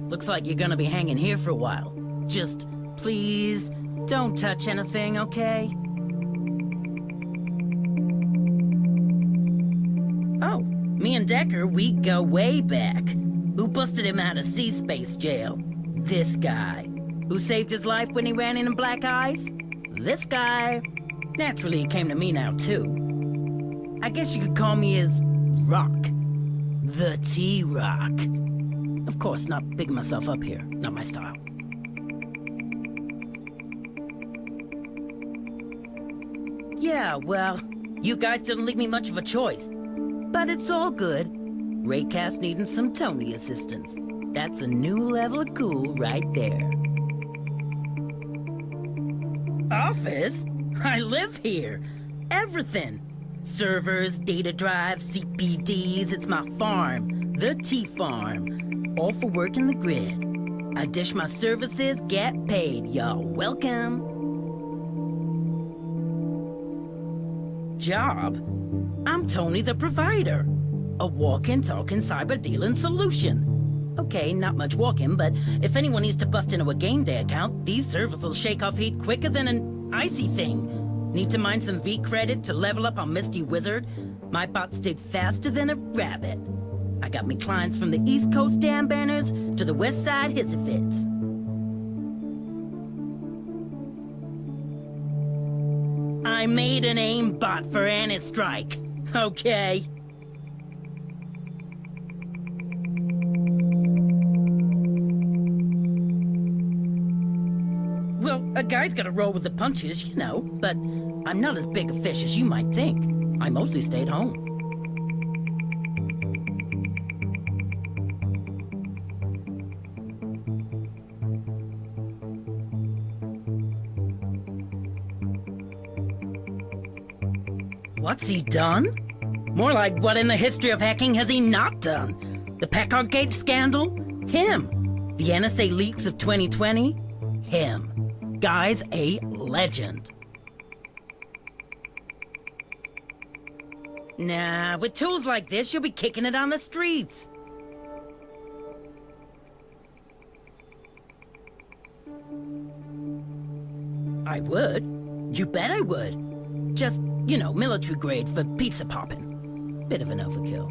Looks like you're gonna be hanging here for a while. Just, please, don't touch anything, okay? Oh, me and Decker, we go way back. Who busted him out of sea space jail? This guy. Who saved his life when he ran into black ice? This guy. Naturally, he came to me now, too. I guess you could call me his rock. The T-Rock. Of course, not bigging myself up here. Not my style. Yeah, well, you guys didn't leave me much of a choice. But it's all good. Raycast needing some Tony assistance. That's a new level of cool right there. Office? I live here. Everything. Servers, data drives, CPDs, it's my farm. The T-Farm. All for working the grid. I dish my services, get paid, y'all. Welcome. Job? I'm Tony the Provider. A walking, talking, cyber-dealing solution. Okay, not much walking, but if anyone needs to bust into a game day account, these servers will shake off heat quicker than an icy thing. Need to mine some V credit to level up on Misty Wizard? My bots dig faster than a rabbit. I got me clients from the East Coast Dam Banners to the West Side Hissifits. I made an aim bot for Anti-Strike, okay? Well, a guy's gotta roll with the punches, you know, but I'm not as big a fish as you might think. I mostly stayed home. What's he done? More like, what in the history of hacking has he not done? The Packard Gate scandal? Him. The NSA leaks of 2020? Him. Guy's a legend. Nah, with tools like this, you'll be kicking it on the streets. I would. You bet I would. Just, you know, military grade for pizza popping. Bit of an overkill.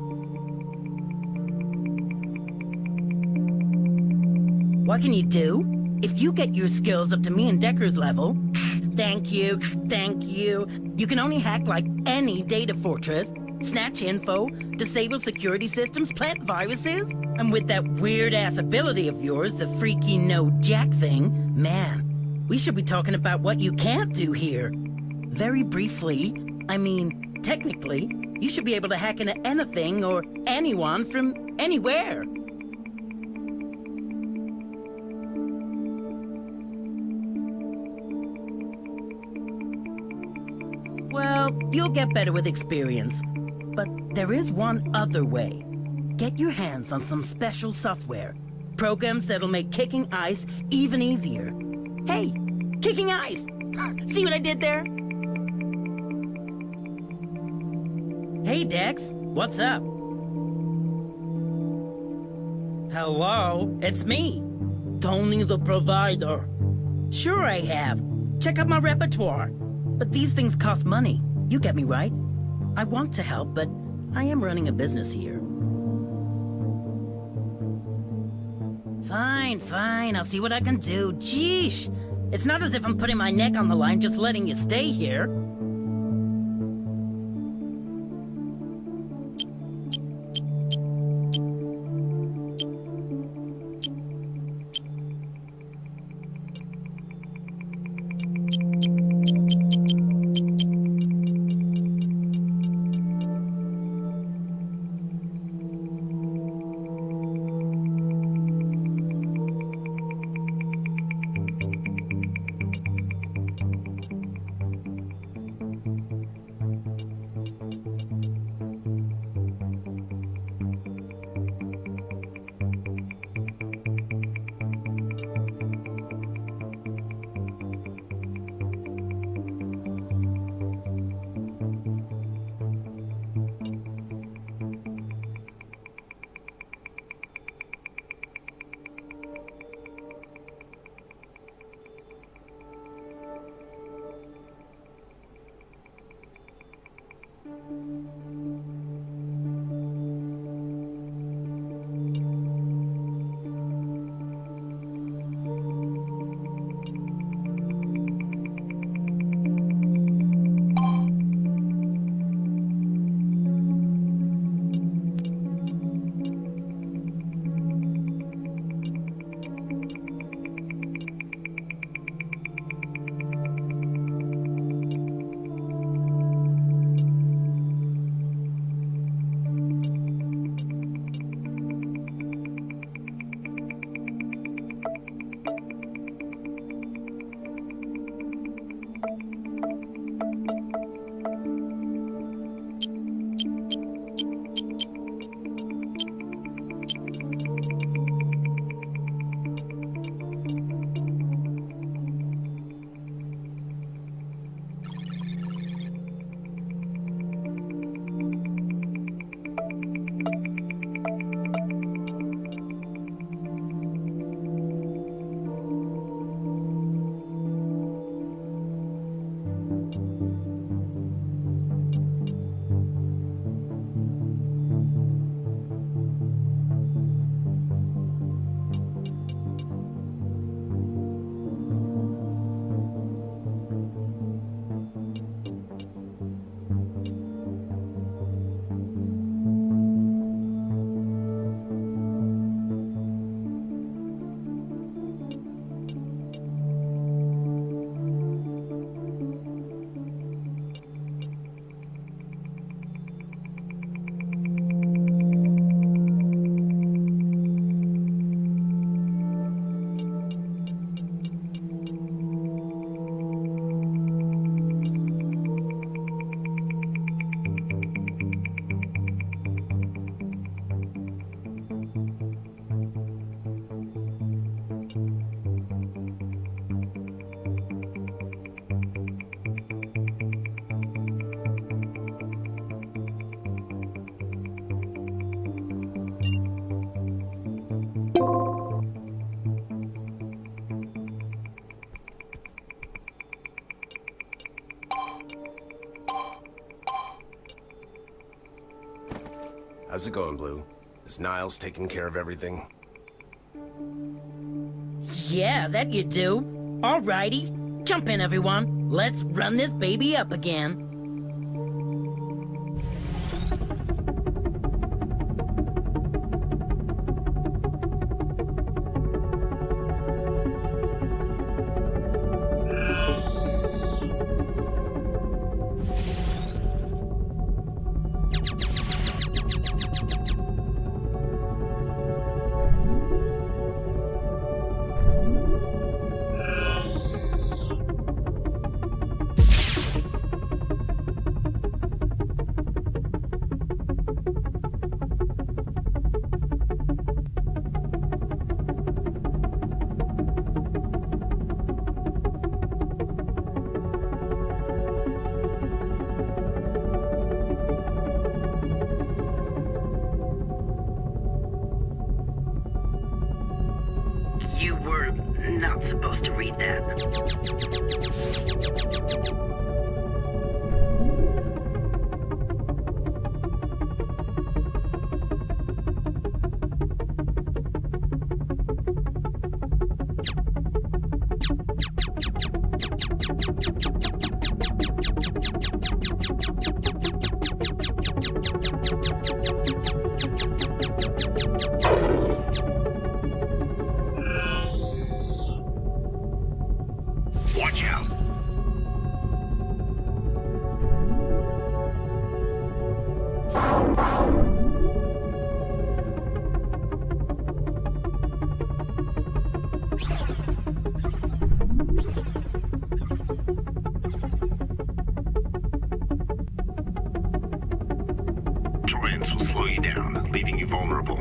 What can you do? If you get your skills up to me and Decker's level, thank you, you can only hack like any data fortress, snatch info, disable security systems, plant viruses, and with that weird-ass ability of yours, the freaky no-jack thing, man, we should be talking about what you can't do here. Very briefly, I mean, technically, you should be able to hack into anything or anyone from anywhere. Well, you'll get better with experience. But there is one other way. Get your hands on some special software. Programs that'll make kicking ice even easier. Hey, kicking ice! See what I did there? Hey, Dex. What's up? Hello, it's me. Tony the Provider. Sure I have. Check out my repertoire. But these things cost money. You get me, right? I want to help, but I am running a business here. Fine. I'll see what I can do. Jeesh. It's not as if I'm putting my neck on the line just letting you stay here. How's it going, Blue? Is Niles taking care of everything? Yeah, that you do. Alrighty. Jump in, everyone. Let's run this baby up again. You were not supposed to read that. Watch out! Trojans will slow you down, leaving you vulnerable.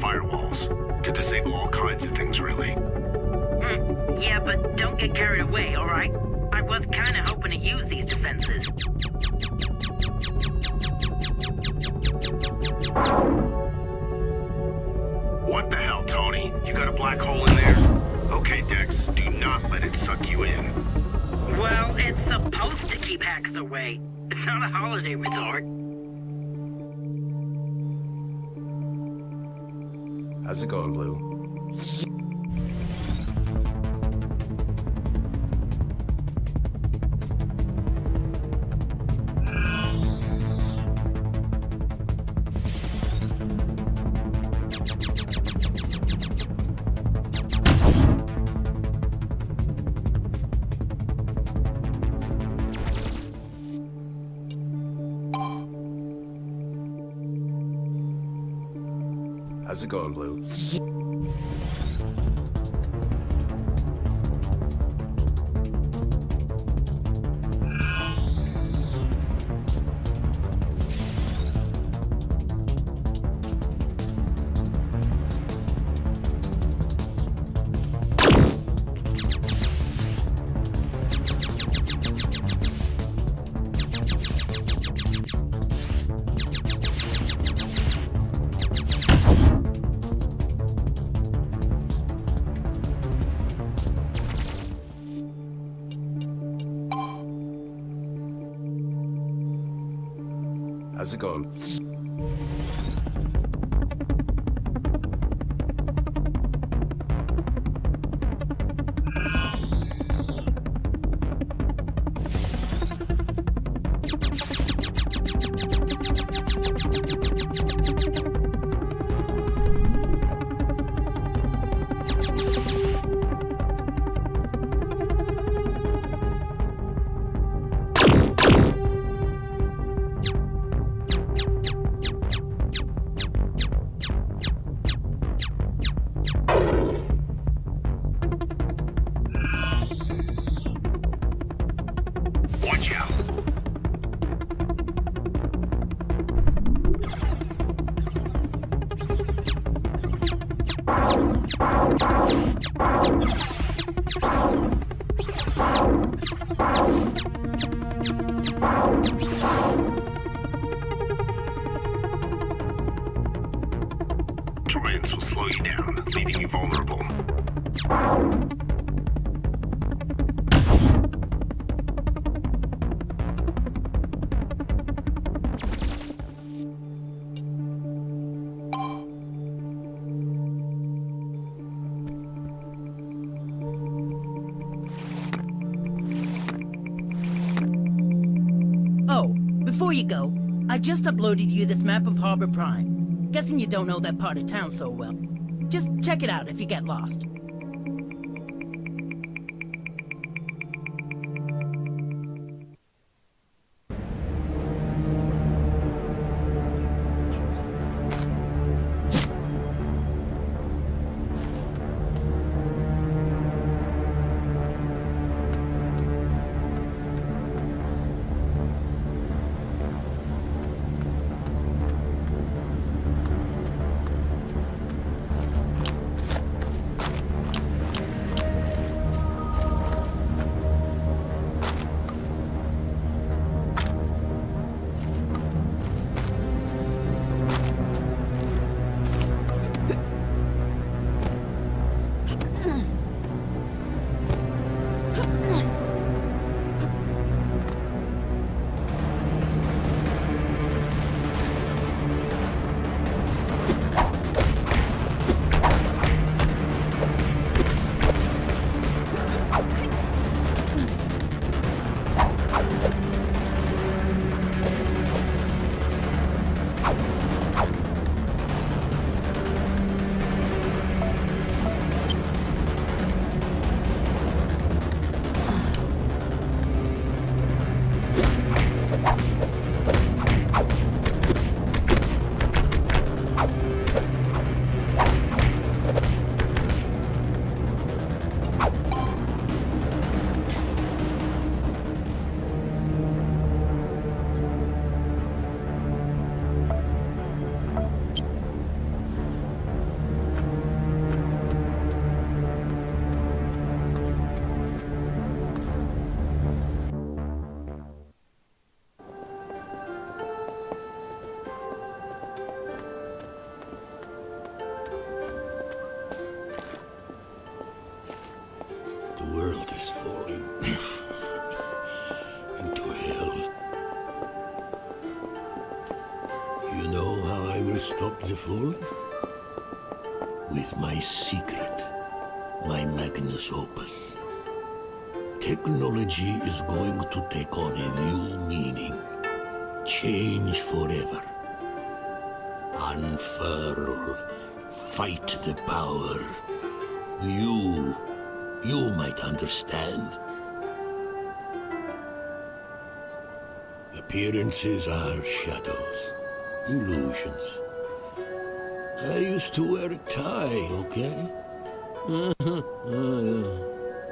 firewalls. To disable all kinds of things, really. Yeah, but don't get carried away, alright? I was kinda hoping to use these defenses. What the hell, Tony? You got a black hole in there? Okay, Dex, do not let it suck you in. Well, it's supposed to keep hacks away. It's not a holiday resort. How's it going, Blue? How's it going, Blue? How's it going? Watch out! Terrains will slow you down, leaving you vulnerable. Oh, before you go, I just uploaded you this map of Harbor Prime. Guessing you don't know that part of town so well. Just check it out if you get lost. world is falling into hell. You know how I will stop the fall? With my secret, my magnus opus. Technology is going to take on a new meaning. Change forever. Unfurl. Fight the power. You might understand. Appearances are shadows, illusions. I used to wear a tie, okay?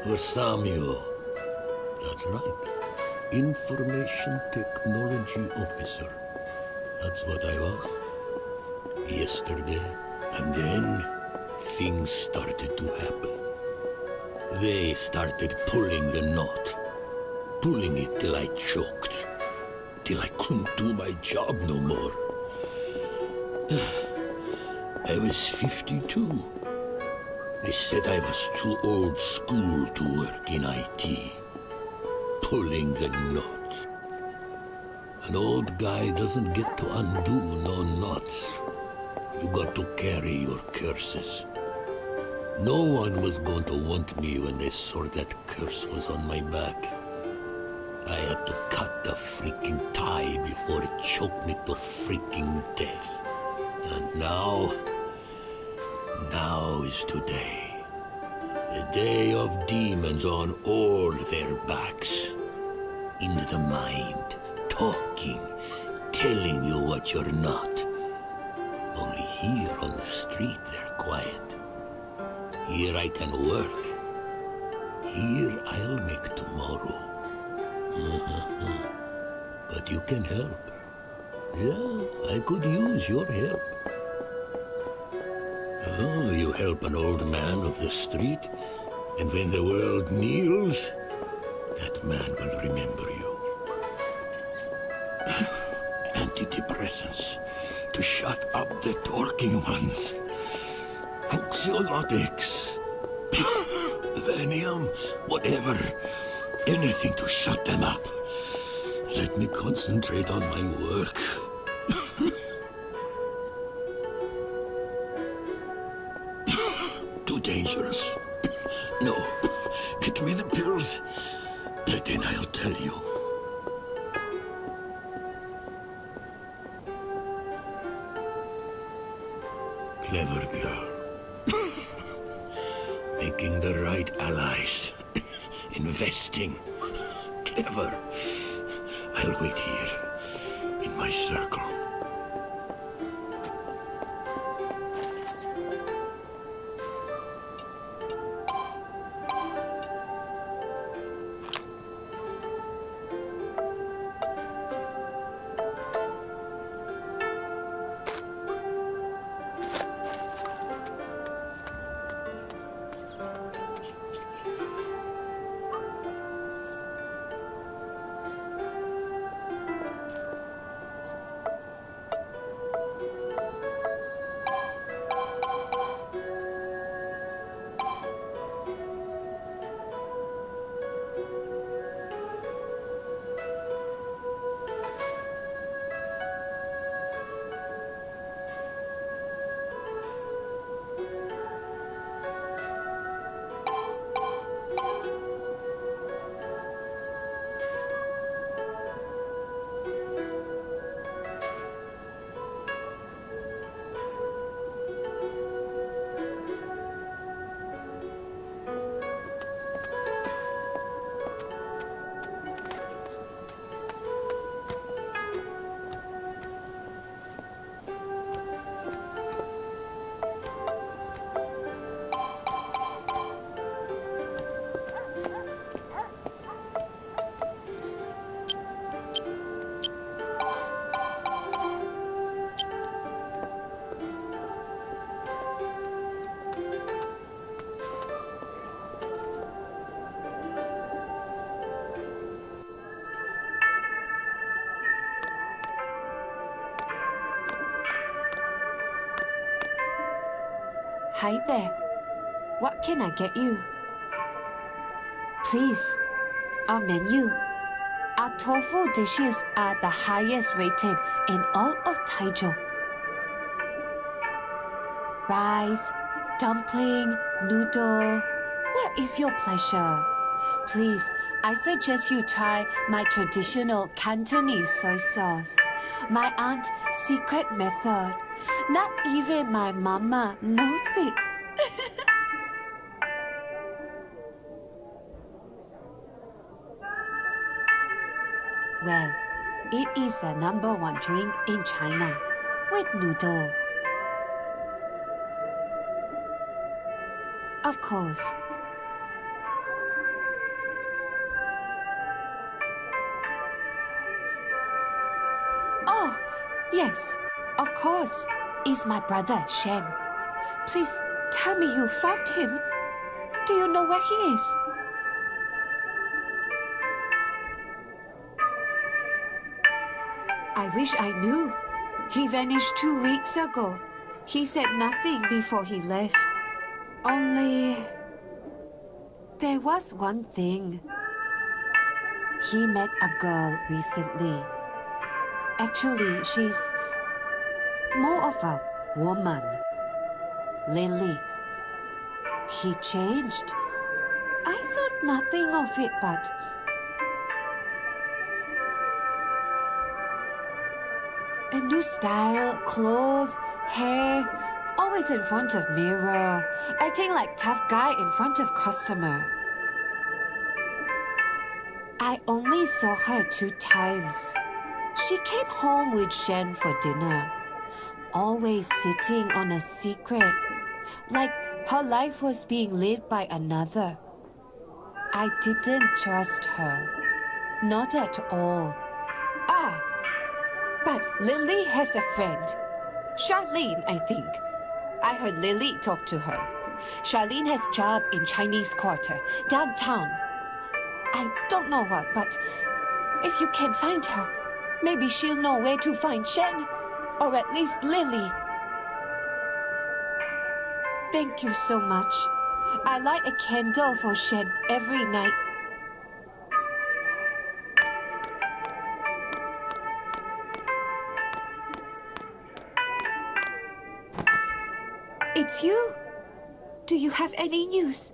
For Samuel. That's right. Information technology officer. That's what I was. Yesterday. And then, things started to happen. They started pulling the knot. Pulling it till I choked. Till I couldn't do my job no more. I was 52. They said I was too old school to work in IT. Pulling the knot. An old guy doesn't get to undo no knots. You got to carry your curses. No one was going to want me when they saw that curse was on my back. I had to cut the freaking tie before it choked me to freaking death. And now is today. The day of demons on all their backs. In the mind, talking, telling you what you're not. Only here on the street they're quiet. Here I can work. Here I'll make tomorrow. But you can help. Yeah, I could use your help. Oh, you help an old man of the street, and when the world kneels, that man will remember you. Antidepressants. To shut up the talking ones. Anxiolytics. Vanium, whatever. Anything to shut them up. Let me concentrate on my work. Too dangerous. No. Get me the pills. Then I'll tell you. Clever girl. Making the right allies. Investing. Clever. I'll wait here, in my circle. Hi there. What can I get you? Please, our menu. Our tofu dishes are the highest rated in all of Taichung. Rice, dumpling, noodle. What is your pleasure? Please, I suggest you try my traditional Cantonese soy sauce. My aunt's secret method. Not even my mama knows it. Well, it is the #1 drink in China with noodle. Of course. Oh, yes, of course. Is my brother Shen. Please tell me you found him. Do you know where he is? I wish I knew. He vanished 2 weeks ago. He said nothing before he left. Only... there was one thing. He met a girl recently. Actually, she's more of a woman. Lily. He changed. I thought nothing of it, but... a new style, clothes, hair, always in front of mirror, acting like tough guy in front of customer. I only saw her 2 times. She came home with Shen for dinner, always sitting on a secret, like her life was being lived by another. I didn't trust her, not at all. Ah! But Lily has a friend. Charlene, I think. I heard Lily talk to her. Charlene has job in Chinese Quarter, downtown. I don't know what, but if you can find her, maybe she'll know where to find Shen, or at least Lily. Thank you so much. I light a candle for Shen every night. It's you. Do you have any news?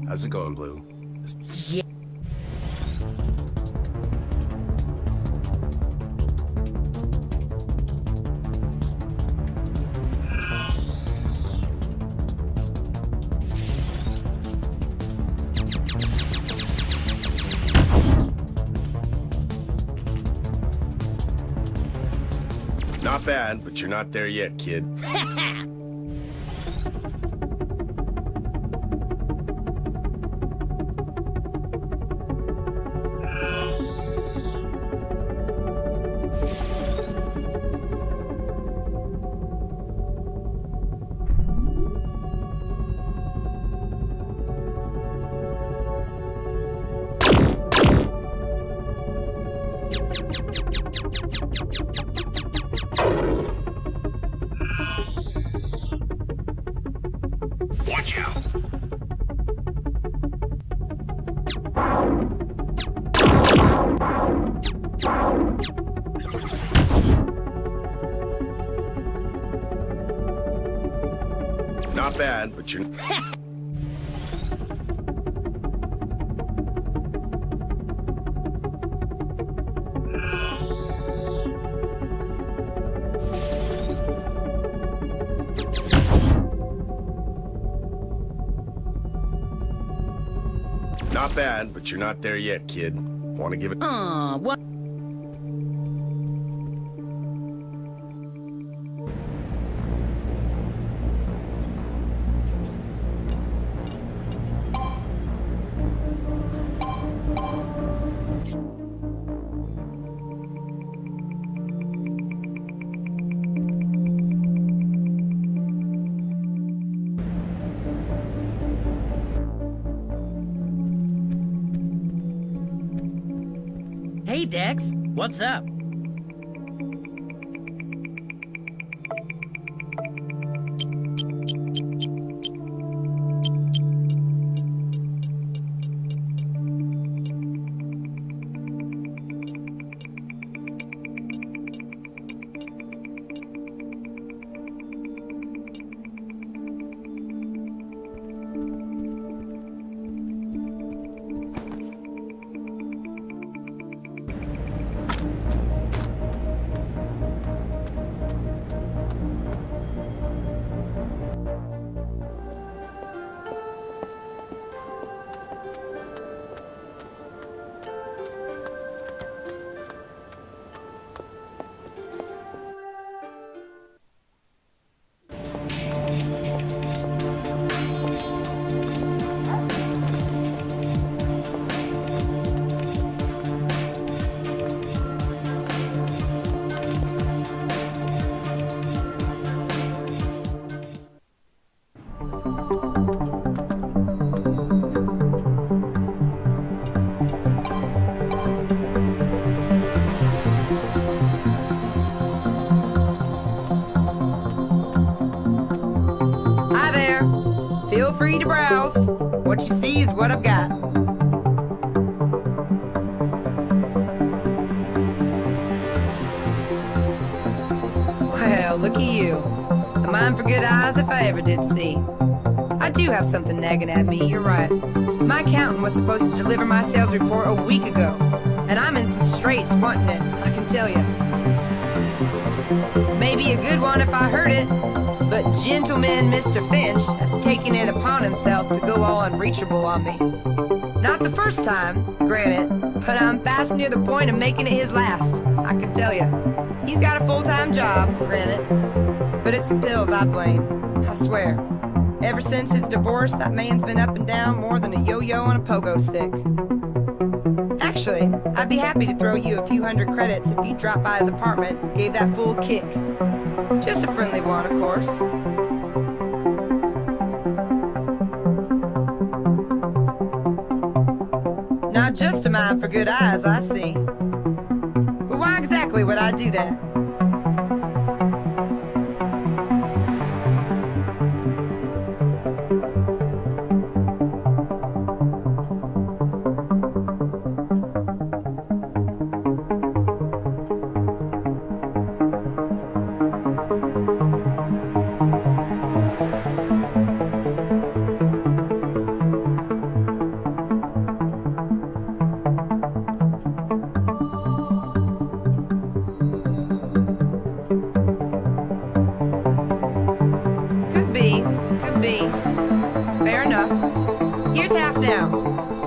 How's it going, Blue? Yeah. Not bad, but you're not there yet, kid. Watch out. Not bad, but you're... Not bad, but you're not there yet, kid. Want to give it... Aw, what? Hey, Dex, what's up? Hi there. Feel free to browse. What you see is what I've got. Well, look at you. A mind for good eyes if I ever did see. I do have something nagging at me, you're right. My accountant was supposed to deliver my sales report a week ago, and I'm in some straits wanting it, I can tell you. Maybe a good one if I heard it, but gentleman Mr. Finch has taken it upon himself to go all unreachable on me. Not the first time, granted, but I'm fast near the point of making it his last, I can tell you. He's got a full-time job, granted, but it's the pills I blame, I swear. Ever since his divorce, that man's been up and down more than a yo-yo on a pogo stick. Actually, I'd be happy to throw you a few hundred credits if you dropped by his apartment and gave that fool a kick. Just a friendly one, of course. Not just a mind for good eyes, I see. But why exactly would I do that?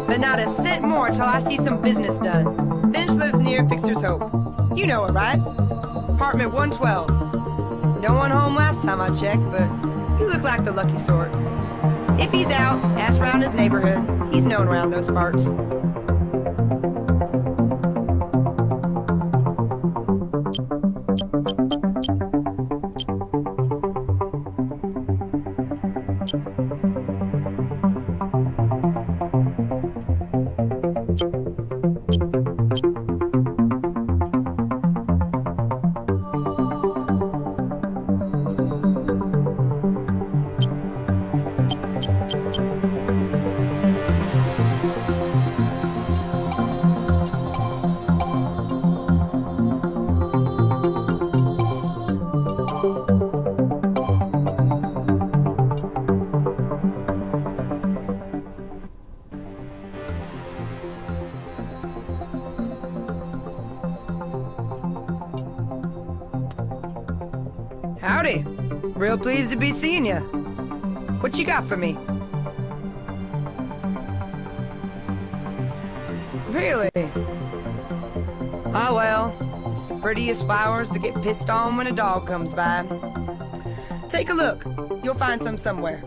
But not a cent more till I see some business done. Finch lives near Fixer's Hope. You know it, right? Apartment 112. No one home last time I checked, but you look like the lucky sort. If he's out, ask round his neighborhood. He's known around those parts. Howdy. Real pleased to be seeing you. What you got for me? Really? Oh well, it's the prettiest flowers that get pissed on when a dog comes by. Take a look. You'll find some somewhere.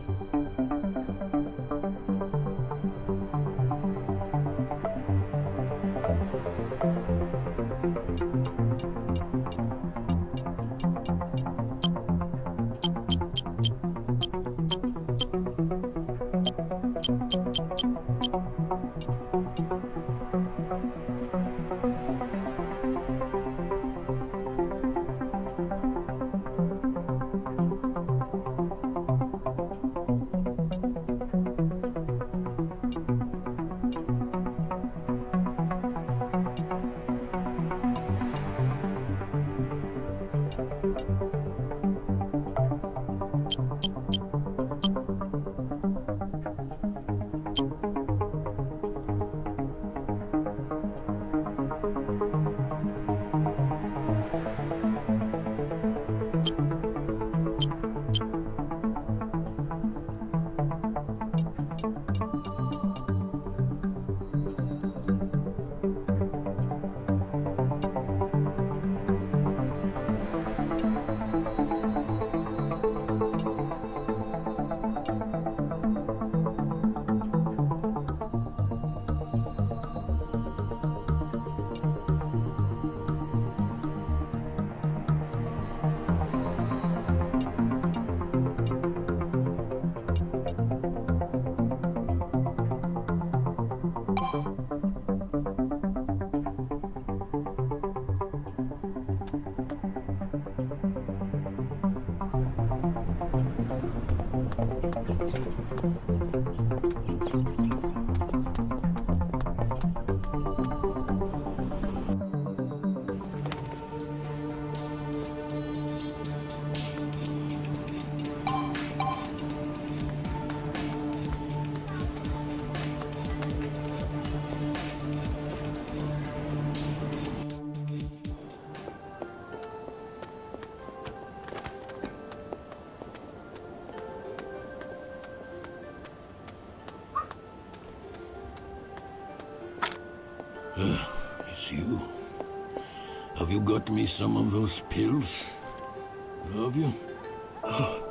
It's you. Have you got me some of those pills? Have you? Oh,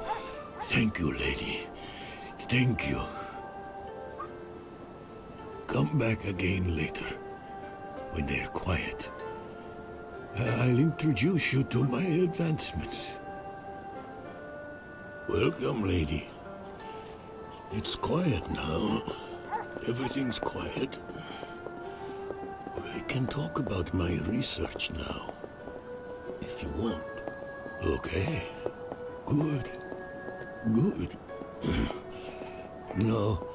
thank you, lady. Thank you. Come back again later, when they're quiet. I'll introduce you to my advancements. Welcome, lady. It's quiet now. Everything's quiet. We can talk about my research now, if you want. Okay. Good. Good. Now,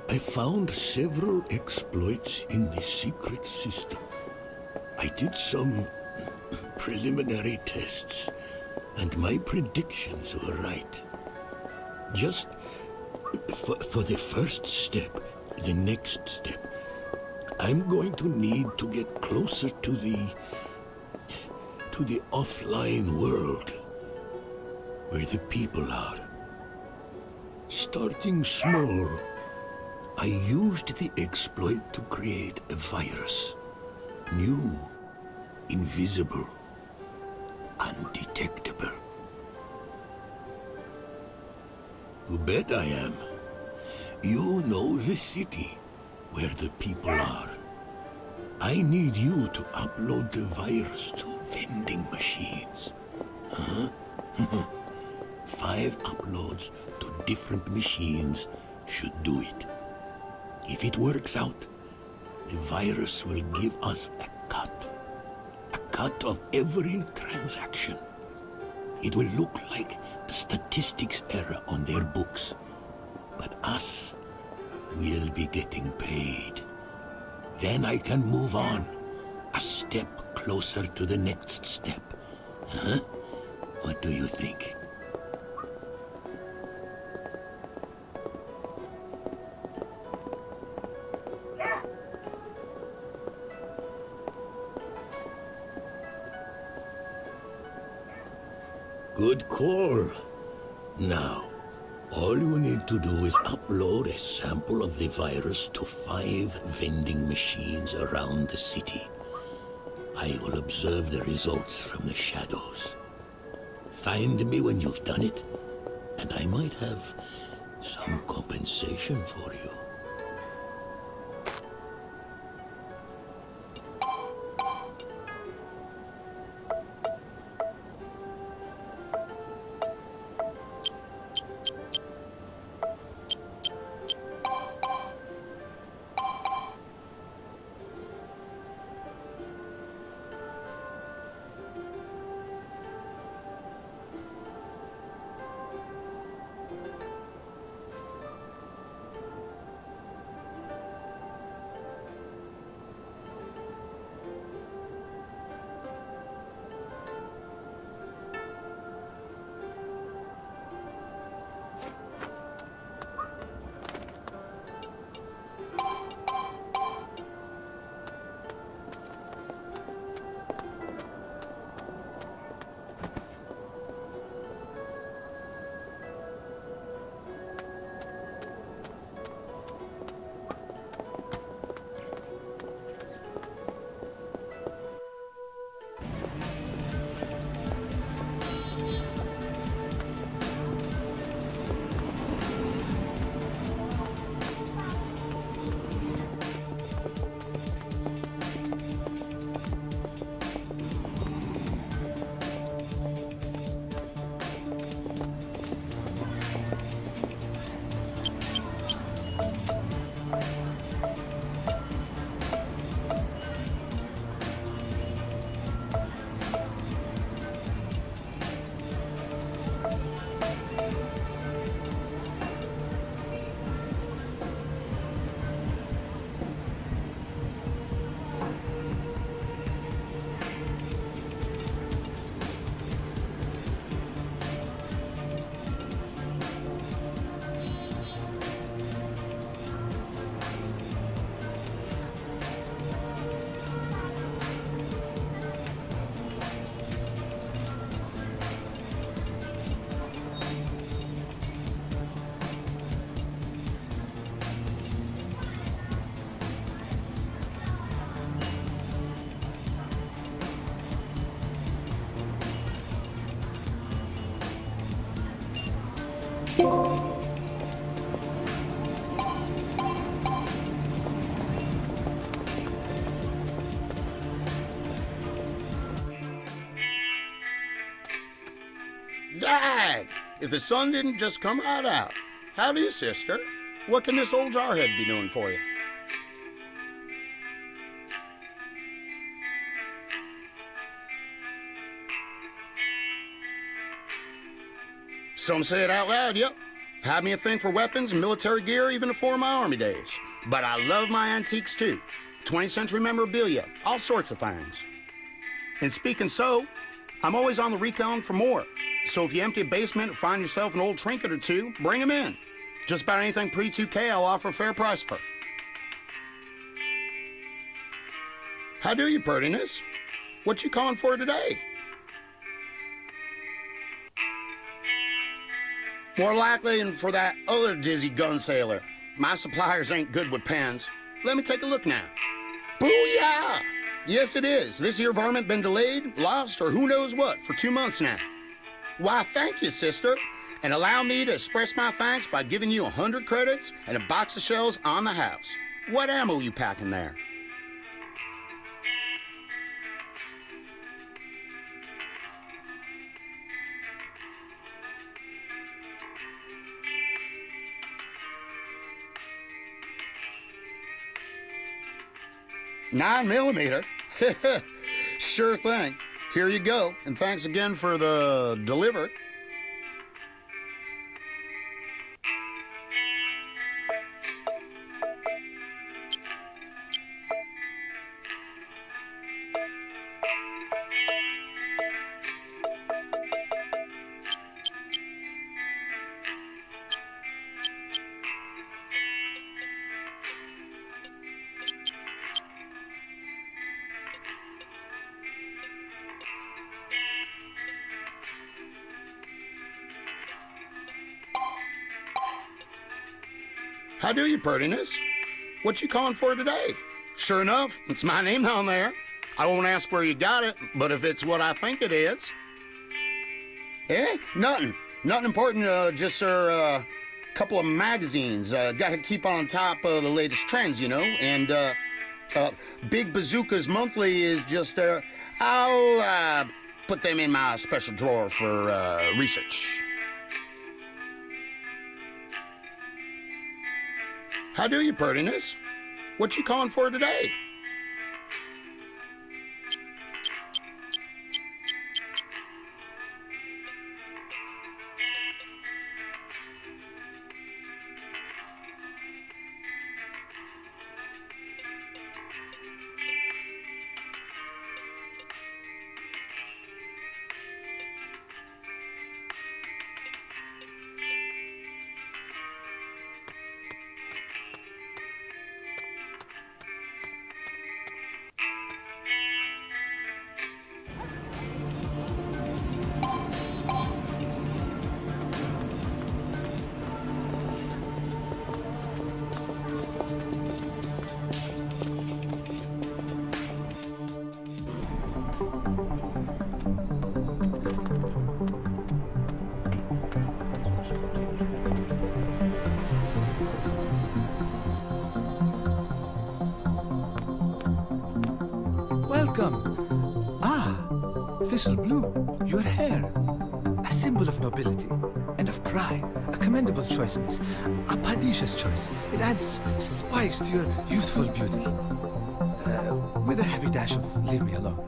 I found several exploits in the secret system. I did some preliminary tests, and my predictions were right. Just for the first step, the next step, I'm going to need to get closer to the offline world, where the people are. Starting small, I used the exploit to create a virus. New, invisible, undetectable. You bet I am. You know the city, where the people are. I need you to upload the virus to vending machines. Huh? 5 uploads to different machines should do it. If it works out, the virus will give us a cut of every transaction. It will look like a statistics error on their books, but us will be getting paid. Then I can move on, a step closer to the next step. Huh? What do you think? Good call. Now, all you need to do is upload a sample of the virus to 5 vending machines around the city. I will observe the results from the shadows. Find me when you've done it, and I might have some compensation for you. Dag! If the sun didn't just come right out. Howdy, sister. What can this old jarhead be doing for you? Some say it out loud, yep. Had me a thing for weapons and military gear even before my army days. But I love my antiques too. 20th century memorabilia, all sorts of things. And speaking so, I'm always on the recon for more. So if you empty a basement and find yourself an old trinket or two, bring them in. Just about anything pre-2K I'll offer a fair price for. How do you, prettiness? What you calling for today? More likely than for that other dizzy gun sailor. my suppliers ain't good with pens. Let me take a look now. Booyah! Yes, it is. This here varmint been delayed, lost, or who knows what for 2 months now. Why, thank you, sister. And allow me to express my thanks by giving you 100 credits and a box of shells on the house. What ammo you packing there? Nine millimeter? Sure thing. Here you go, and thanks again for the delivery. How do you, prettiness? What you calling for today? Sure enough, it's my name on there. I won't ask where you got it, but if it's what I think it is. Eh? Nothing. Nothing important, just a couple of magazines. Gotta keep on top of the latest trends, you know, and Big Bazookas Monthly is just, I'll put them in my special drawer for research. How do you, prettiness? What you calling for today? Welcome. Ah, Thistle Blue, your hair. A symbol of nobility and of pride. A commendable choice, miss. A padacious choice. It adds spice to your youthful beauty. With a heavy dash of leave me alone.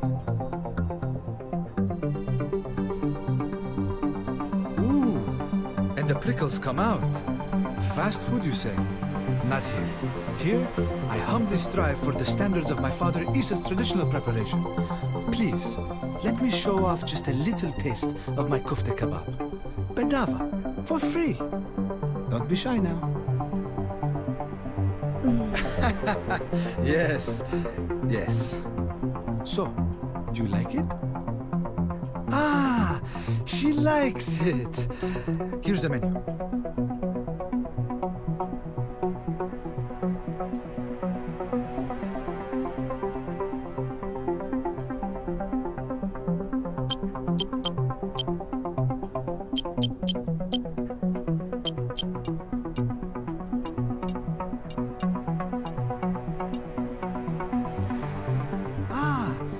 Ooh, and the prickles come out. Fast food, you say? Not here. Here, I humbly strive for the standards of my father Isa's traditional preparation. Please, let me show off just a little taste of my kufte kebab. Bedava, for free. Don't be shy now. Yes, yes. So, do you like it? Ah, she likes it. Here's the menu.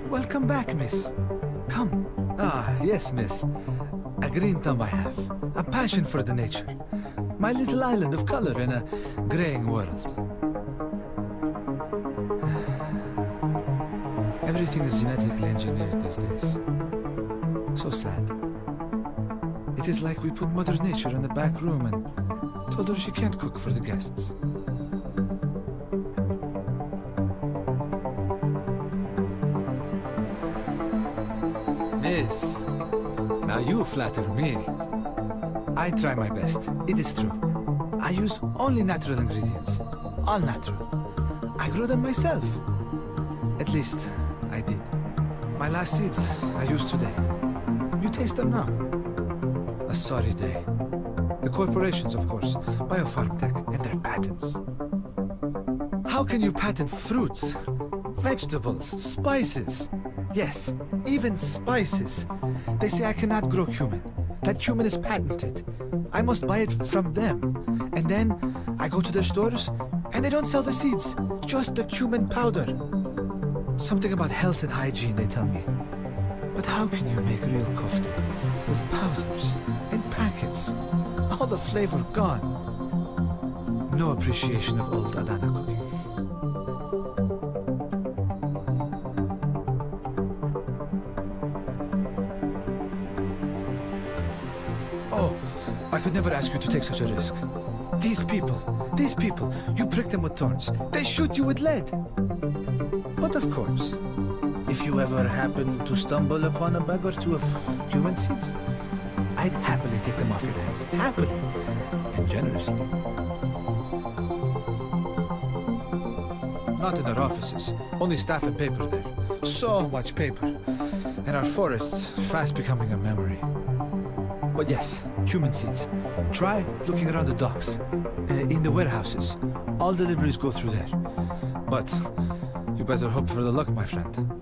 Welcome back, miss. Come. Ah, yes, miss. A green thumb I have. A passion for the nature. My little island of color in a graying world. Everything is genetically engineered these days. So sad. It is like we put Mother Nature in the back room and told her she can't cook for the guests. Miss, now you flatter me. I try my best, it is true. I use only natural ingredients, all natural. I grow them myself. At least, I did. My last seeds I used today. You taste them now. A sorry day. The corporations, of course, Biopharm Tech, and their patents. How can you patent fruits, vegetables, spices? Yes, even spices. They say I cannot grow cumin. That cumin is patented. I must buy it from them. And then I go to their stores and they don't sell the seeds, just the cumin powder. Something about health and hygiene, they tell me. But how can you make real kofta with powders and packets? All the flavor gone. No appreciation of old Adana cooking. Oh, I could never ask you to take such a risk. These people, you prick them with thorns. They shoot you with lead. But of course, if you ever happen to stumble upon a bag or two of cumin seeds, I'd happily take them off your hands. Happily. And generously. Not in our offices. Only staff and paper there. So much paper. And our forests fast becoming a memory. But yes, cumin seeds. Try looking around the docks. In the warehouses. All deliveries go through there. But you better hope for the luck, my friend.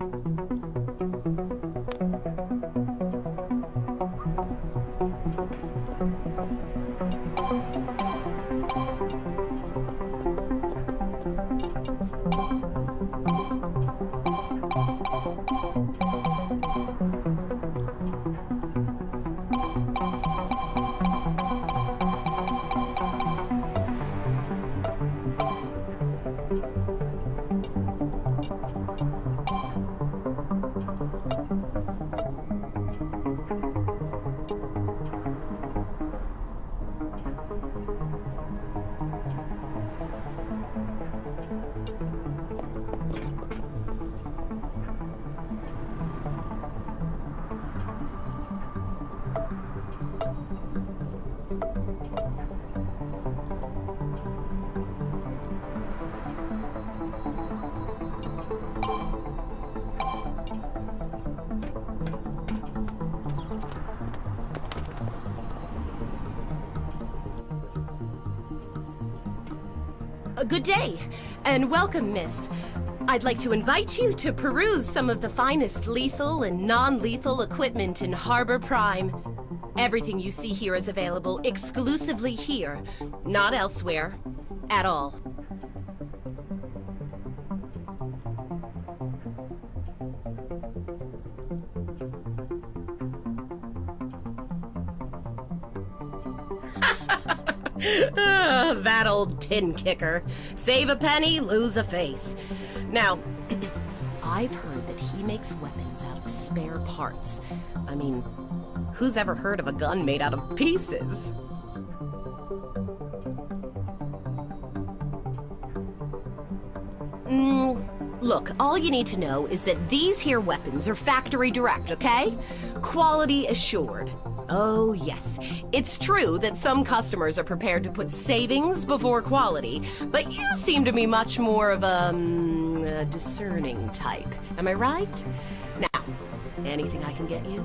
Good day, and welcome, miss. I'd like to invite you to peruse some of the finest lethal and non-lethal equipment in Harbor Prime. Everything you see here is available exclusively here, not elsewhere, at all. That old tin kicker. Save a penny, lose a face. Now, I've heard that he makes weapons out of spare parts. I mean, who's ever heard of a gun made out of pieces? Look, all you need to know is that these here weapons are factory direct, okay? Quality assured. Oh, yes. It's true that some customers are prepared to put savings before quality, but you seem to be much more of a discerning type. Am I right? Now, anything I can get you?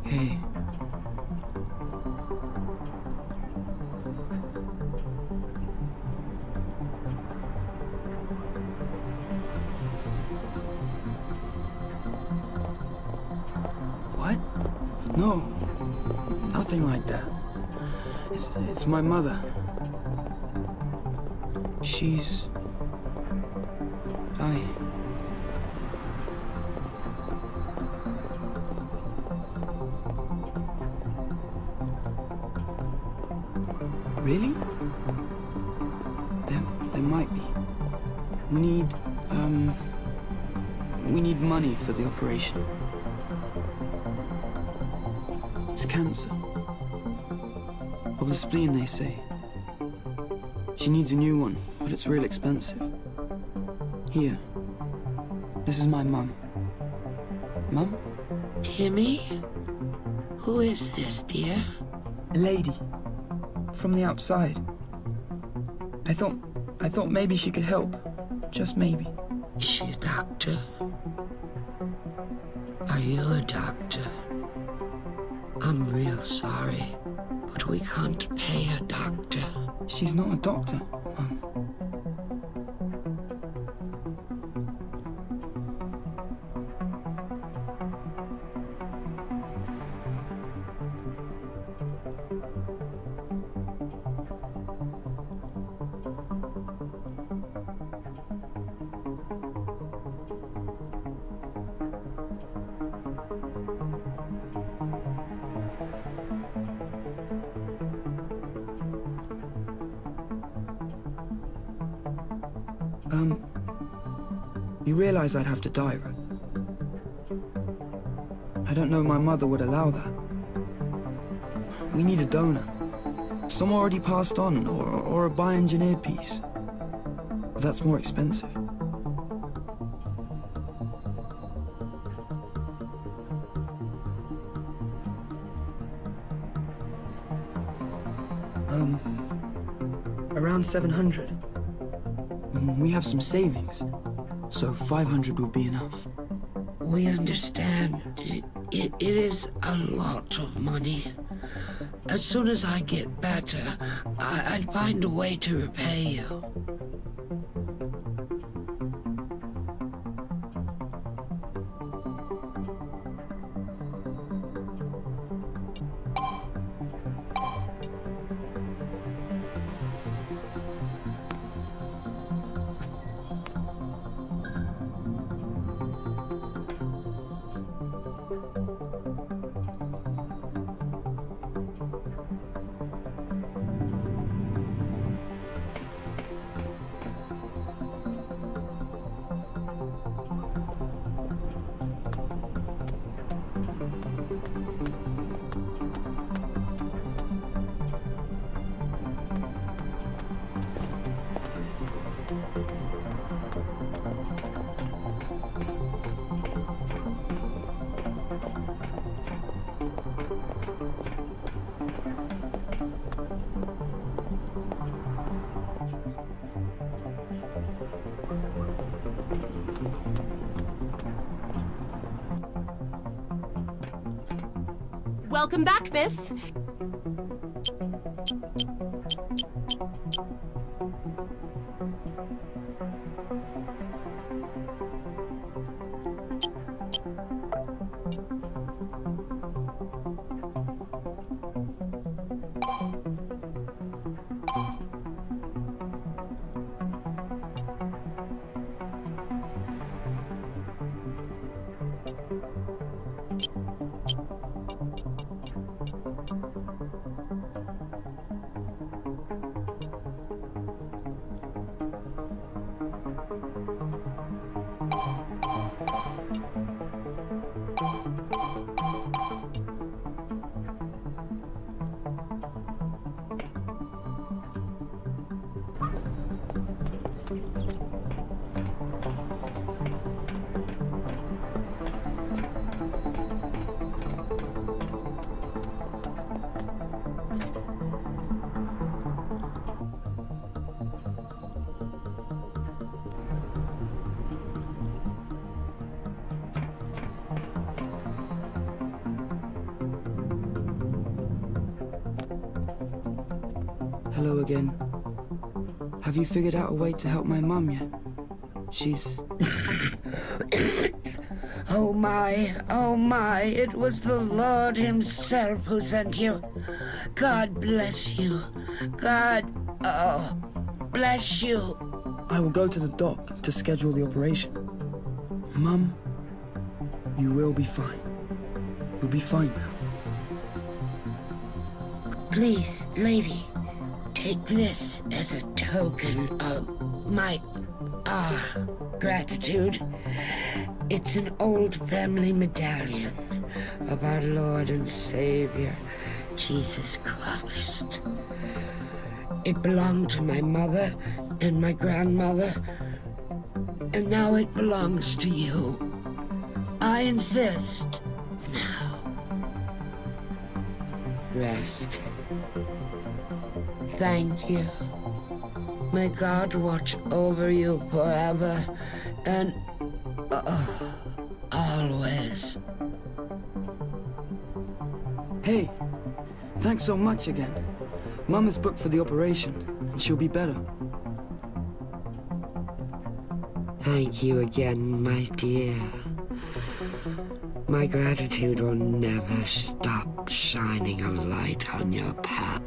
Hey. What? No. Nothing like that. It's my mother. She's dying. Really? There might be. We need money for the operation. It's cancer. Of the spleen, they say. She needs a new one, but it's real expensive. Here. This is my mum. Mum? Timmy? Who is this, dear? A lady. From the outside. I thought maybe she could help. Just maybe. Is she a doctor? Are you a doctor? I'm real sorry, but we can't pay a doctor. She's not a doctor, Mum. You realize I'd have to die, right? I don't know my mother would allow that. We need a donor. Some already passed on, or a bioengineered piece. But that's more expensive. Around 700. We have some savings. So 500 will be enough. We understand. It is a lot of money. As soon as I get better, I'd find a way to repay you. Welcome back, miss. Hello again. Have you figured out a way to help my mum yet? She's... Oh my, it was the Lord himself who sent you. God bless you. God, bless you. I will go to the dock to schedule the operation. Mum, you will be fine. You'll be fine now. Please, lady, take this as a token of my, gratitude. It's an old family medallion of our Lord and Savior, Jesus Christ. It belonged to my mother and my grandmother, and now it belongs to you. I insist. Now, rest. Thank you. May God watch over you forever and always. Hey, thanks so much again. Mum is booked for the operation, and she'll be better. Thank you again, my dear. My gratitude will never stop shining a light on your path.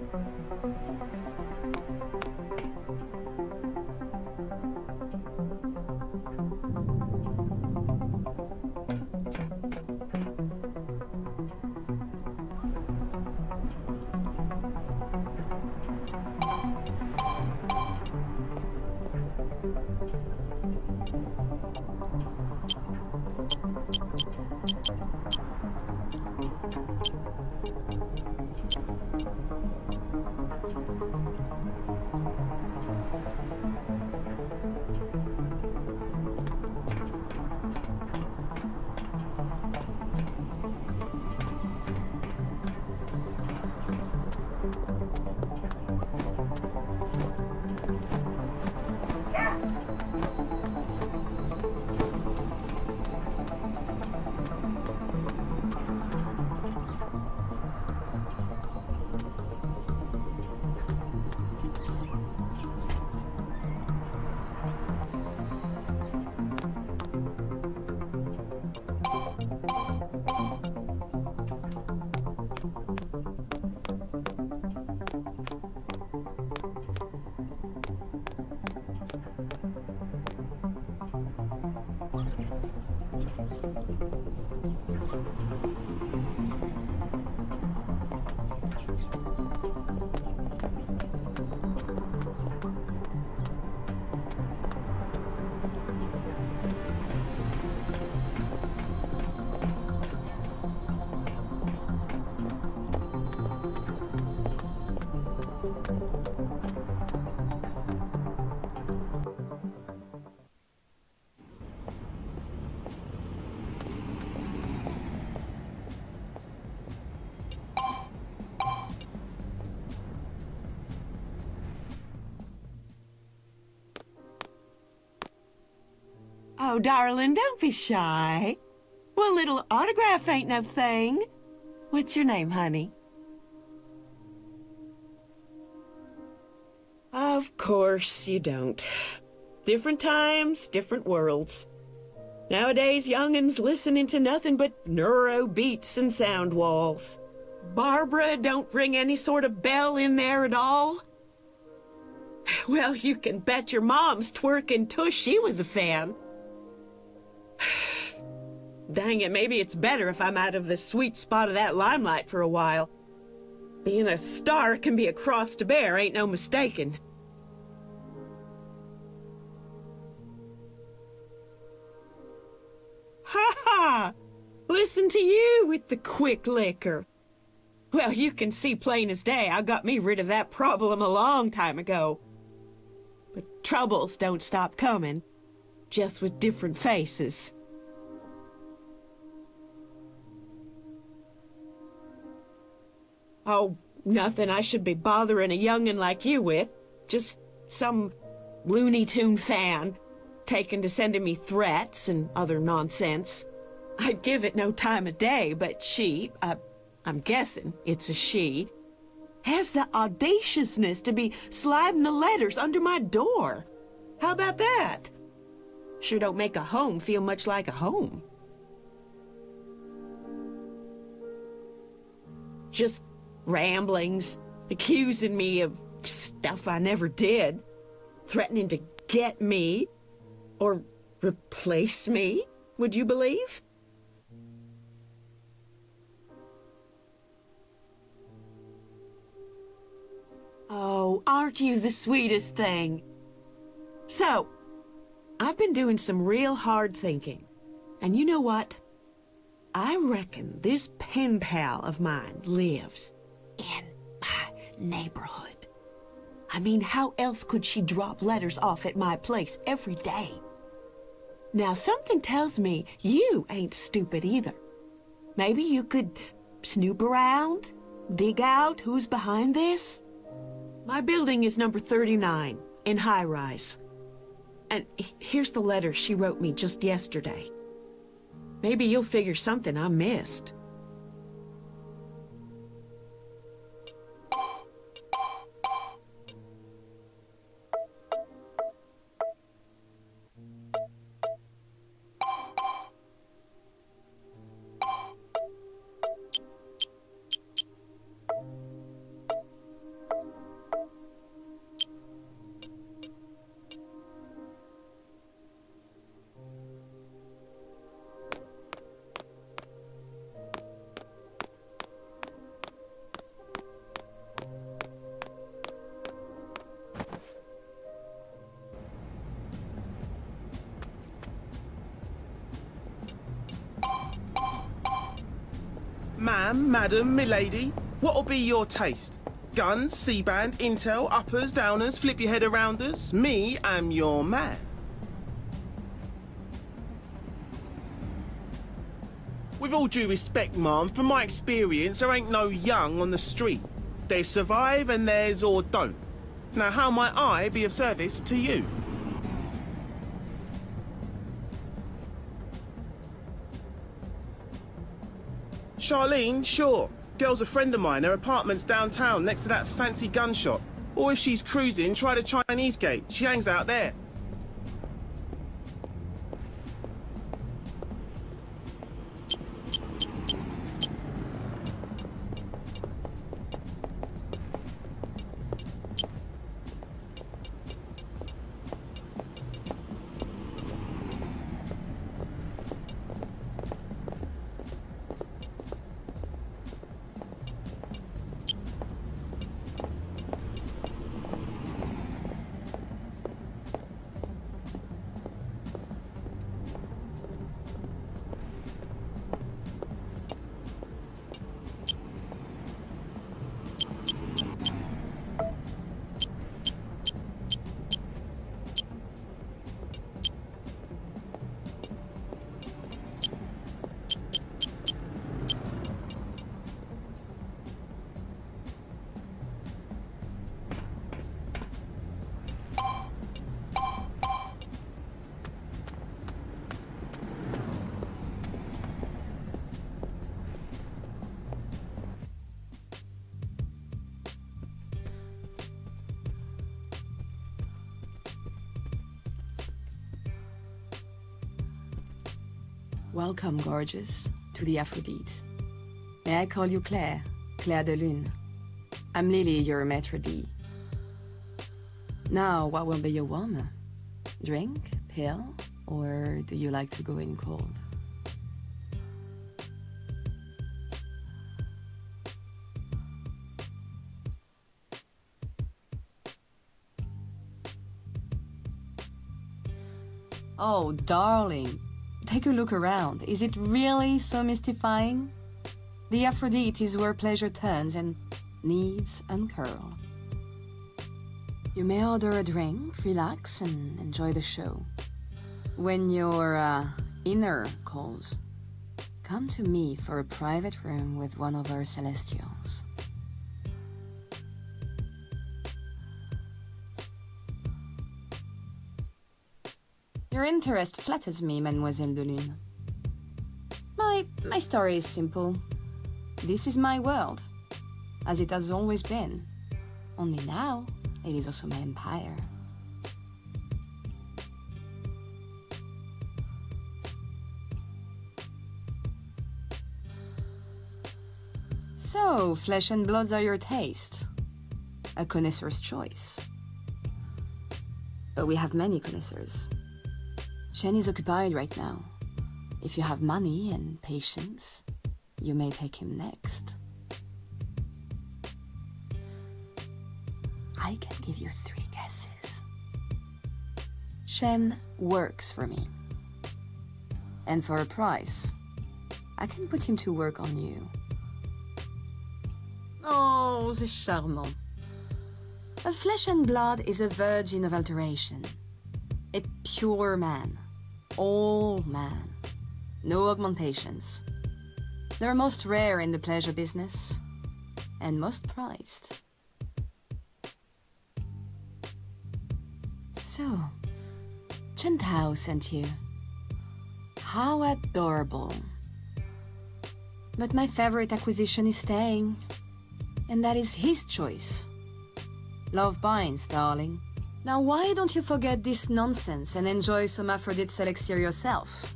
Oh, darling, don't be shy. Well, little autograph ain't no thing. What's your name, honey? Of course you don't. Different times, different worlds. Nowadays, young'uns listening to nothing but neuro beats and sound walls. Barbara don't ring any sort of bell in there at all. Well, you can bet your mom's twerking tush she was a fan. Dang it, maybe it's better if I'm out of the sweet spot of that limelight for a while. Being a star can be a cross to bear, ain't no mistaking. Ha ha! Listen to you with the quick liquor. Well, you can see plain as day I got me rid of that problem a long time ago. But troubles don't stop coming, just with different faces. Oh, nothing I should be bothering a young'un like you with. Just some Looney Tune fan, taken to sending me threats and other nonsense. I'd give it no time of day, but she, I'm guessing it's a she, has the audaciousness to be sliding the letters under my door. How about that? Sure don't make a home feel much like a home. Just ramblings, accusing me of stuff I never did, threatening to get me, or replace me, would you believe? Oh, aren't you the sweetest thing? So, I've been doing some real hard thinking. And you know what? I reckon this pen pal of mine lives in my neighborhood. I mean, how else could she drop letters off at my place every day? Now, something tells me you ain't stupid either. Maybe you could snoop around, dig out who's behind this? My building is number 39, in high rise. And here's the letter she wrote me just yesterday. Maybe you'll figure something I missed. Ma'am, madam, milady, what'll be your taste? Guns, C-band, intel, uppers, downers, flip your head arounders? Me, am your man. With all due respect, ma'am, from my experience, there ain't no young on the street. There's survive and there's or don't. Now, how might I be of service to you? Charlene, sure. Girl's a friend of mine. Her apartment's downtown next to that fancy gun shop. Or if she's cruising, try the Chinese Gate. She hangs out there. Welcome, gorgeous, to the Aphrodite. May I call you Claire, Claire de Lune? I'm Lily, your maître d'. Now, what will be your warmer? Drink, pill, or do you like to go in cold? Oh, darling, take a look around. Is it really so mystifying? The Aphrodite is where pleasure turns and needs uncurl. You may order a drink, relax, and enjoy the show. When your inner calls, come to me for a private room with one of our celestials. Your interest flatters me, Mademoiselle de Lune. My story is simple. This is my world, as it has always been. Only now, it is also my empire. So, flesh and bloods are your taste. A connoisseur's choice. But we have many connoisseurs. Shen is occupied right now. If you have money and patience, you may take him next. I can give you 3 guesses. Shen works for me. And for a price, I can put him to work on you. Oh, c'est charmant. But flesh and blood is a virgin of alteration. A pure man. All man. No augmentations. They're most rare in the pleasure business. And most prized. So, Chen Tao sent you. How adorable. But my favorite acquisition is staying. And that is his choice. Love binds, darling. Now why don't you forget this nonsense and enjoy some Aphrodite's elixir yourself?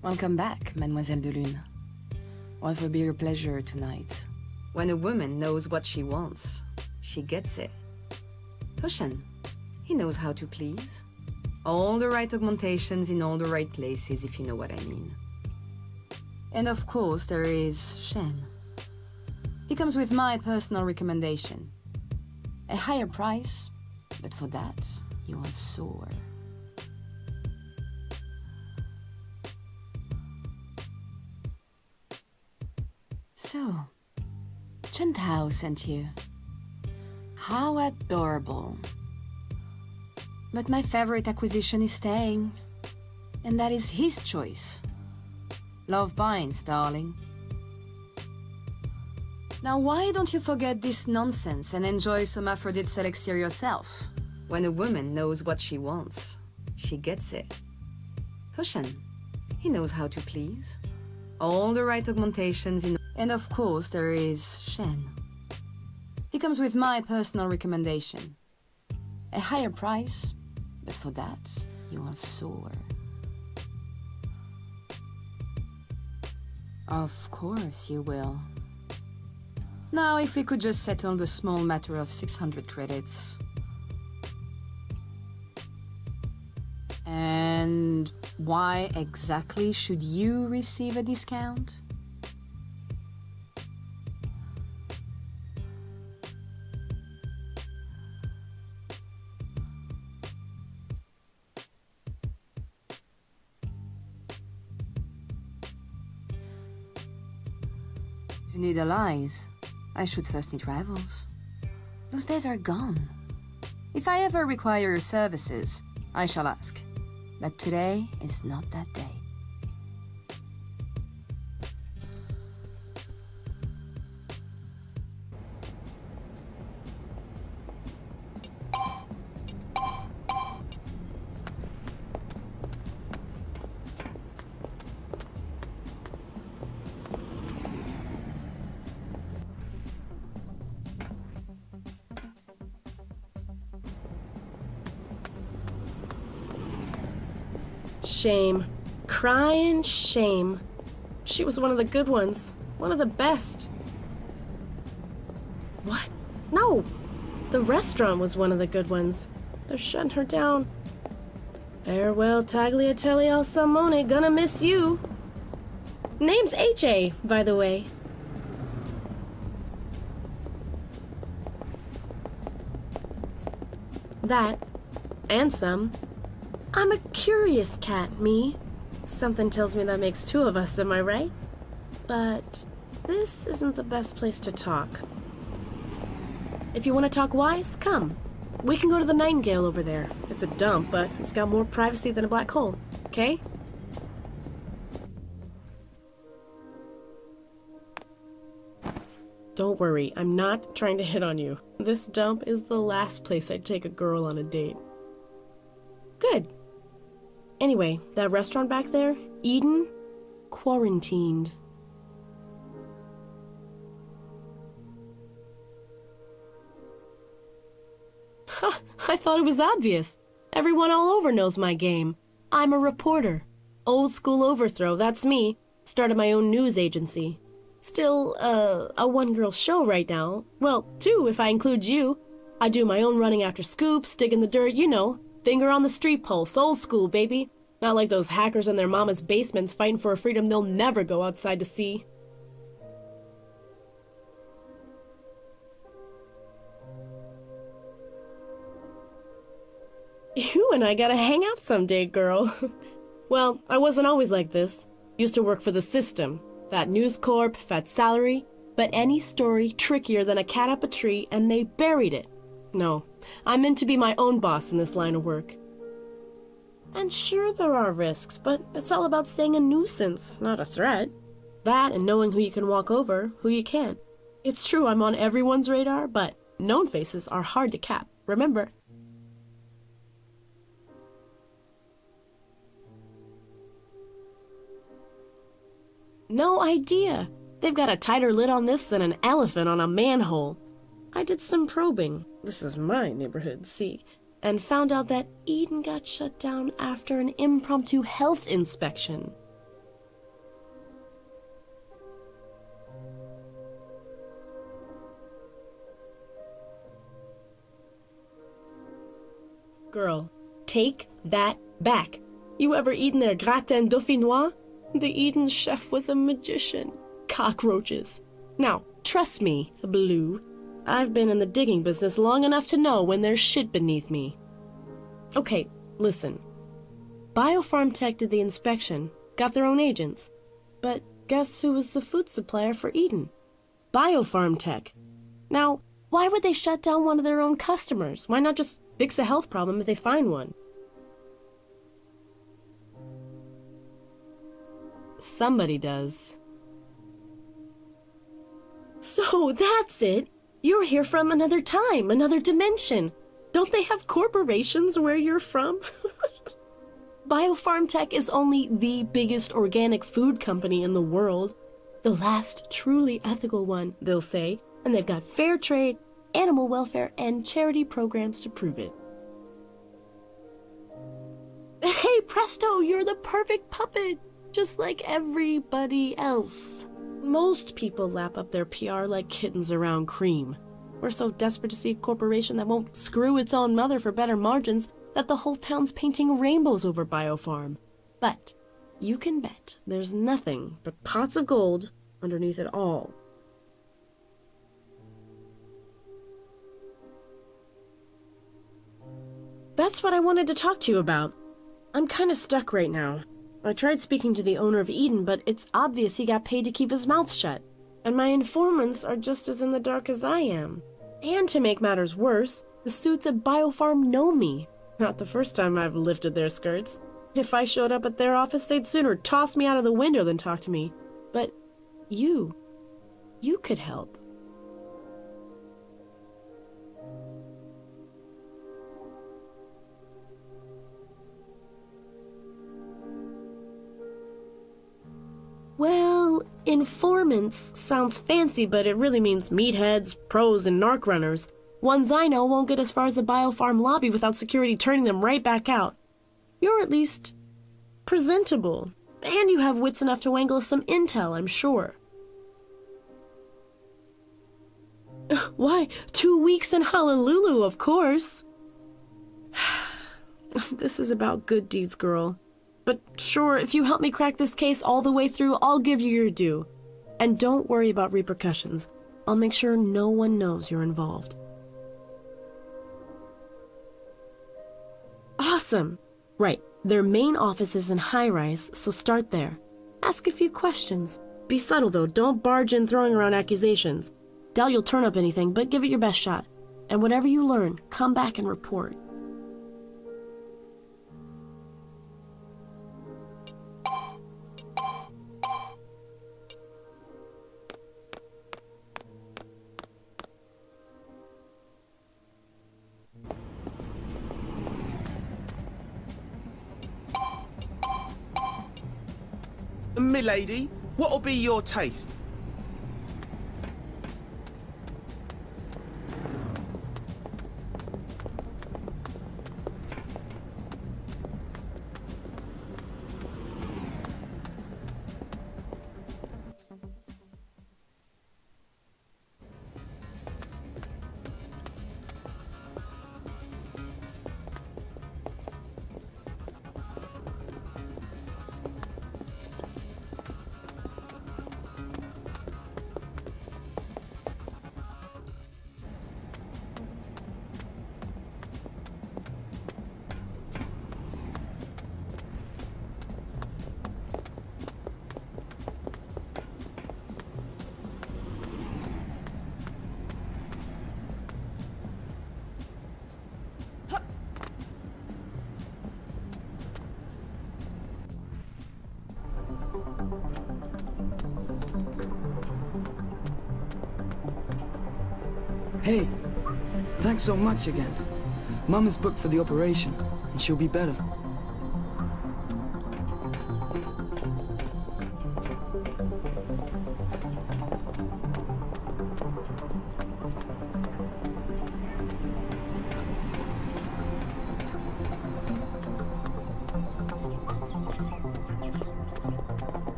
Welcome back, Mademoiselle de Lune. What will be your pleasure tonight? When a woman knows what she wants, she gets it. Toshan, he knows how to please. All the right augmentations in all the right places, if you know what I mean. And of course, there is Shen. He comes with my personal recommendation. A higher price, but for that, you will soar. So, Chen Tao sent you. How adorable. But my favorite acquisition is staying. And that is his choice. Love binds, darling. Now why don't you forget this nonsense and enjoy some Aphrodite's elixir yourself? When a woman knows what she wants, she gets it. Toshan, he knows how to please. All the right augmentations in... And of course, there is Shen. He comes with my personal recommendation. A higher price, but for that, you will soar. Of course you will. Now, if we could just settle the small matter of 600 credits. And why exactly should you receive a discount? You need allies. I should first need rivals. Those days are gone. If I ever require your services, I shall ask. But today is not that day. Shame. Crying shame. She was one of the good ones. One of the best. What? No! The restaurant was one of the good ones. They're shutting her down. Farewell, Tagliatelle al Salmone. Gonna miss you. Name's H.A., by the way. That. And some. I'm a curious cat, me. Something tells me that makes two of us, am I right? But this isn't the best place to talk. If you want to talk wise, come. We can go to the Nightingale over there. It's a dump, but it's got more privacy than a black hole, okay? Don't worry, I'm not trying to hit on you. This dump is the last place I'd take a girl on a date. Good. Anyway, that restaurant back there, Eden, quarantined. Ha! I thought it was obvious. Everyone all over knows my game. I'm a reporter. Old school overthrow, that's me. Started my own news agency. Still, a one-girl show right now. Well, two if I include you. I do my own running after scoops, digging the dirt, you know. Finger on the street pulse, old school, baby. Not like those hackers in their mama's basements fighting for a freedom they'll never go outside to see. You and I gotta hang out someday, girl. Well, I wasn't always like this. Used to work for the system. Fat News Corp, fat salary. But any story trickier than a cat up a tree, and they buried it. No, I'm meant to be my own boss in this line of work. And sure, there are risks, but it's all about staying a nuisance, not a threat. That and knowing who you can walk over, who you can't. It's true I'm on everyone's radar, but known faces are hard to cap, remember? No idea. They've got a tighter lid on this than an elephant on a manhole. I did some probing. This is my neighborhood, see? And found out that Eden got shut down after an impromptu health inspection. Girl, take that back. You ever eaten their gratin dauphinois? The Eden chef was a magician. Cockroaches. Now, trust me, Blue. I've been in the digging business long enough to know when there's shit beneath me. Okay, listen. Biopharm Tech did the inspection, got their own agents. But guess who was the food supplier for Eden? Biopharm Tech. Now, why would they shut down one of their own customers? Why not just fix a health problem if they find one? Somebody does. So that's it. You're here from another time, another dimension. Don't they have corporations where you're from? Biopharm Tech is only the biggest organic food company in the world. The last truly ethical one, they'll say. And they've got fair trade, animal welfare, and charity programs to prove it. Hey, presto, you're the perfect puppet. Just like everybody else. Most people lap up their PR like kittens around cream. We're so desperate to see a corporation that won't screw its own mother for better margins that the whole town's painting rainbows over Biopharm. But you can bet there's nothing but pots of gold underneath it all. That's what I wanted to talk to you about. I'm kinda stuck right now. I tried speaking to the owner of Eden, but it's obvious he got paid to keep his mouth shut. And my informants are just as in the dark as I am. And to make matters worse, the suits at Biofarm know me. Not the first time I've lifted their skirts. If I showed up at their office, they'd sooner toss me out of the window than talk to me. But you could help. Well, informants sounds fancy, but it really means meatheads, pros, and narc runners. Ones I know won't get as far as the Biofarm lobby without security turning them right back out. You're at least presentable, and you have wits enough to wangle some intel, I'm sure. Why, 2 weeks in Honolulu, of course. This is about good deeds, girl. But sure, if you help me crack this case all the way through, I'll give you your due. And don't worry about repercussions. I'll make sure no one knows you're involved. Awesome! Right, their main office is in High Rise, so start there. Ask a few questions. Be subtle though, don't barge in throwing around accusations. Doubt you'll turn up anything, but give it your best shot. And whatever you learn, come back and report. Milady, what'll be your taste? Hey, thanks so much again. Mum is booked for the operation, and she'll be better.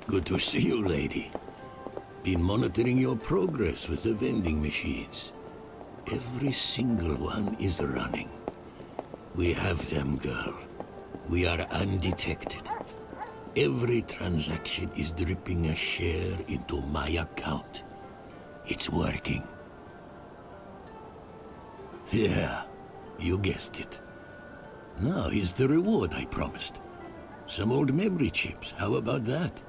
Good to see you, lady. Been monitoring your progress with the vending machines. Every single one is running. We have them, girl. We are undetected. Every transaction is dripping a share into my account. It's working. Yeah, you guessed it. Now here's the reward I promised. Some old memory chips, how about that?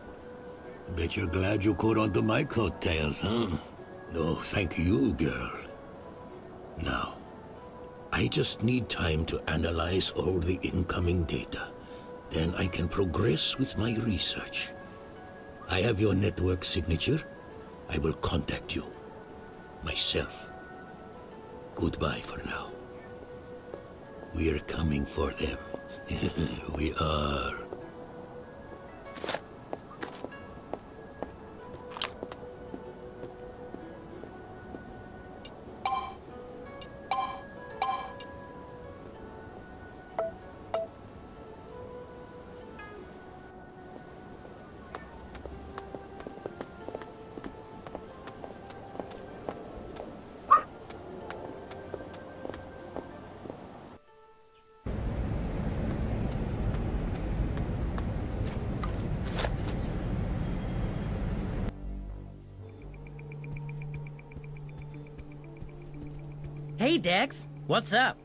Bet you're glad you caught on to my coattails, huh? No, thank you, girl. Now, I just need time to analyze all the incoming data. Then I can progress with my research. I have your network signature. I will contact you. Myself. Goodbye for now. We're coming for them. We are. Hey, Dex. What's up?